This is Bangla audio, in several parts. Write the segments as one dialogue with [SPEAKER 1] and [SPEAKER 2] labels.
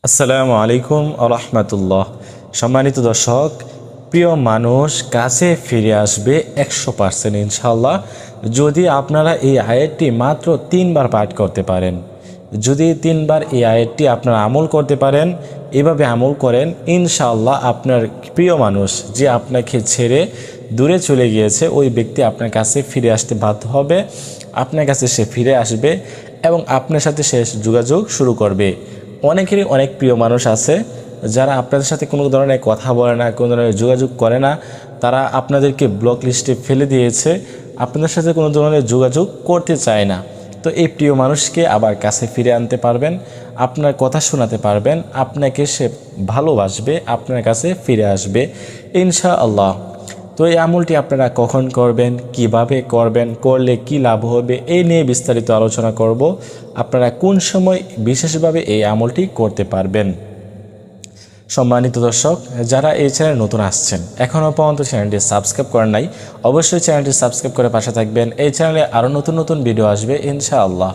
[SPEAKER 1] আসসালামু আলাইকুম রাহমাতুল্লাহ। সম্মানিত দর্শক, প্রিয় মানুষ কাছে ফিরে আসবে 100% ইনশাআল্লাহ যদি আপনারা এই আয়াতটি মাত্র 3বার পাঠ করতে পারেন। যদি 3বার এই আয়াতটি আপনারা আমল করতে পারেন, এভাবে আমল করেন, ইনশাআল্লাহ আপনার প্রিয় মানুষ যে আপনাকে ছেড়ে দূরে চলে গিয়েছে ওই ব্যক্তি আপনার কাছে ফিরে আসতে বাধ্য হবে। আপনার কাছে সে ফিরে আসবে এবং আপনার সাথে সে যোগাযোগ শুরু করবে। অনেকেরই অনেক প্রিয় মানুষ আছে যারা আপনাদের সাথে কোনো ধরনের কথা বলে না, কোনো ধরনের যোগাযোগ করে না। তারা আপনাদেরকে ব্লক লিস্টে ফেলে দিয়েছে, আপনাদের সাথে কোনো ধরনের যোগাযোগ করতে চায় না। তো এই প্রিয় মানুষকে আবার কাছে ফিরে আনতে পারবেন, আপনার কথা শোনাতে পারবেন, আপনাকে সে ভালোবাসবে, আপনার কাছে ফিরে আসবে ইনশাআল্লাহ। তো এই আমলটি আপনারা কখন করবেন, কিভাবে করবেন, করলে কি লাভ হবে, এই নিয়ে বিস্তারিত আলোচনা করব। আপনারা কোন সময় বিশেষভাবে এই আমলটি করতে পারবেন। সম্মানিত দর্শক, যারা এই চ্যানেলে নতুন আসছেন, এখনও পর্যন্ত চ্যানেলটি সাবস্ক্রাইব করেন নাই, অবশ্যই চ্যানেলটি সাবস্ক্রাইব করে পাশে থাকবেন। এই চ্যানেলে আরও নতুন নতুন ভিডিও আসবে ইনশাআল্লাহ।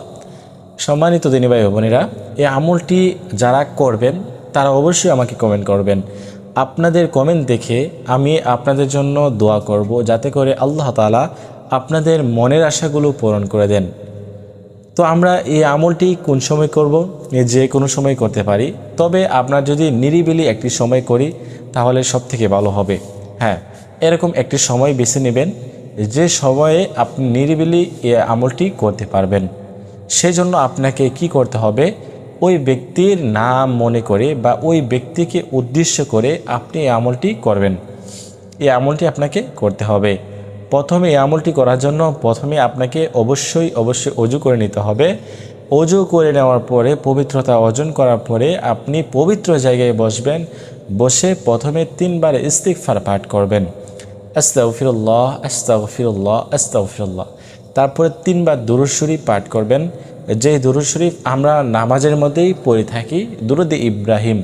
[SPEAKER 1] সম্মানিত দিনী ভাই বোনেরা, এই আমলটি যারা করবেন তারা অবশ্যই আমাকে কমেন্ট করবেন। আপনাদের কমেন্ট দেখে আমি আপনাদের জন্য দোয়া করব, যাতে করে আল্লাহ তাআলা আপনাদের মনের আশাগুলো পূরণ করে দেন। তো আমরা এই আমলটি কোন সময় করব? যে কোনো সময় করতে পারি, তবে আপনার যদি নিরিবিলি একটি সময় করি তাহলে সব থেকে ভালো হবে। হ্যাঁ, এরকম একটি সময় বেছে নেবেন যে সময়ে আপনি নিরিবিলি এই আমলটি করতে পারবেন। সেজন্য আপনাকে কি করতে হবে? ওই ব্যক্তির নাম মনে করে বা ওই ব্যক্তিকে উদ্দেশ্য করে আপনি এই আমলটি করবেন। এই আমলটি আপনাকে করতে হবে। প্রথমে এই আমলটি করার জন্য আপনাকে অবশ্যই অজু করে নিতে হবে। অজু করে নেওয়ার পরে, পবিত্রতা অর্জন করার পরে আপনি পবিত্র জায়গায় বসবেন। বসে প্রথমে 3বার ইস্তিগফার পাঠ করবেন, আস্তাগফিরুল্লাহ আস্তাগফিরুল্লাহ আস্তাগফিরুল্লাহ। তারপরে 3বার দুরূদ শরীফ পাঠ করবেন। যে দুরূদ শরীফ আমরা নামাজের মধ্যেই পড়ে থাকি, দুরূদ ইব্রাহিম,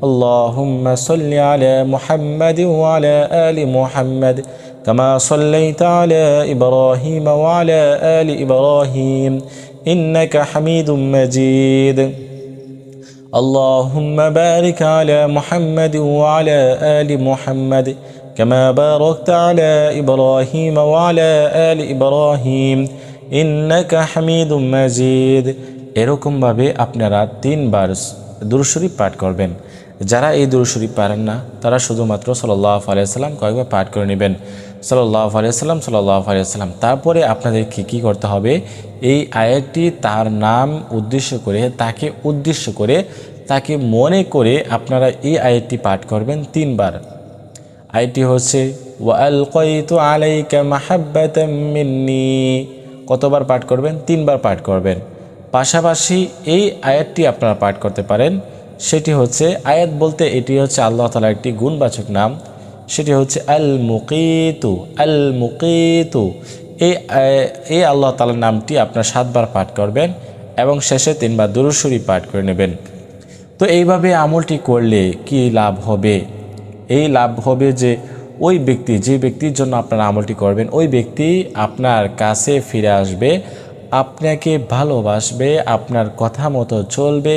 [SPEAKER 1] আল্লাহুম্মা সাল্লি আলা মুহাম্মাদিন ওয়া আলা আলি মুহাম্মাদ কামা সাল্লাইতা আলা ইব্রাহিম ওয়া আলা আলি ইব্রাহিম ইন্নাকা হামিদুম মাজিদ। আল্লাহুম্মা বারিক আলা মুহাম্মাদিন ওয়া আলা আলি মুহাম্মাদ কামা বারাকতা আলা ইব্রাহিম ওয়া আলা আলি ইব্রাহিম ইন্নাকা হামিদুম মাজিদ। এরকমভাবে আপনারা 3বার দুরূদ শরীফ পাঠ করবেন। যারা এই দুরূদ শরীফ পারেন না তারা শুধুমাত্র সাল্লাল্লাহু আলাইহি ওয়াসাল্লাম কয়েকবার পাঠ করে নেবেন, সাল্লাল্লাহু আলাইহি ওয়াসাল্লাম সাল্লাল্লাহু আলাইহি ওয়াসাল্লাম। তারপরে আপনাদেরকে কী করতে হবে? এই আয়াতটি তার নাম উদ্দেশ্য করে, তাকে মনে করে আপনারা এই আয়াতটি পাঠ করবেন 3বার। আয়াতটি হচ্ছে ওয়া আলকাইতু আলাইকা মাহাব্বাতাম মিন্নি। কতবার পাঠ করবেন? 3বার পাঠ করবেন। পাশাপাশি এই আয়াতটি আপনারা পাঠ করতে পারেন। সেটি হচ্ছে, আয়াত বলতে এটি হচ্ছে আল্লাহ তাআলার একটি গুণবাচক নাম, সেটি হচ্ছে আল মুকিতু। আল মুকিতু এই আল্লাহ তাআলার নামটি আপনার 7বার পাঠ করবেন এবং শেষে 3বার দুরূদ শরীফ পাঠ করে নেবেন। তো এইভাবে আমলটি করলে কি লাভ হবে? এই লাভ হবে যে ওই ব্যক্তি, যে ব্যক্তির জন্য আপনারা আমলটি করবেন, ওই ব্যক্তি আপনার কাছে ফিরে আসবে, আপনাকে ভালোবাসবে, আপনার কথা মতো চলবে,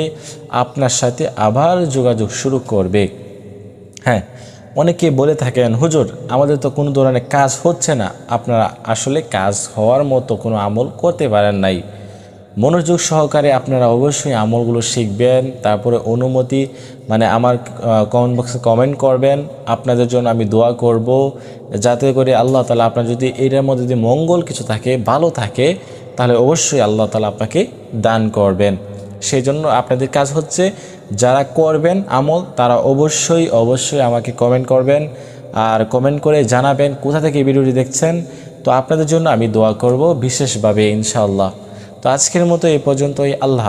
[SPEAKER 1] আপনার সাথে আবার যোগাযোগ শুরু করবে। হ্যাঁ, অনেকে বলে থাকেন, হুজুর আমাদের তো কোনো ধরনের কাজ হচ্ছে না। আপনারা আসলে কাজ হওয়ার মতো কোনো আমল করতে পারেন নাই। মনোযোগ সহকারে আপনারা অবশ্যই আমলগুলো শিখবেন, তারপরে অনুমতি আমার কমেন্ট বক্সে কমেন্ট করবেন। আপনাদের জন্য আমি দোয়া করব, যাতে করে আল্লাহ তাআলা আপনার যদি এটার মধ্যে যদি মঙ্গল কিছু থাকে, ভালো থাকে, তাহলে অবশ্যই আল্লাহ তাআলা আপনাকে দান করবেন। সেই জন্য আপনাদের কাজ হচ্ছে, যারা করবেন আমল তারা অবশ্যই আমাকে কমেন্ট করবেন, আর কমেন্ট করে জানাবেন কোথা থেকে ভিডিওটি দেখছেন। তো আপনাদের জন্য আমি দোয়া করব বিশেষভাবে ইনশাআল্লাহ। তো আজকের মতো এই পর্যন্তই। আল্লাহ।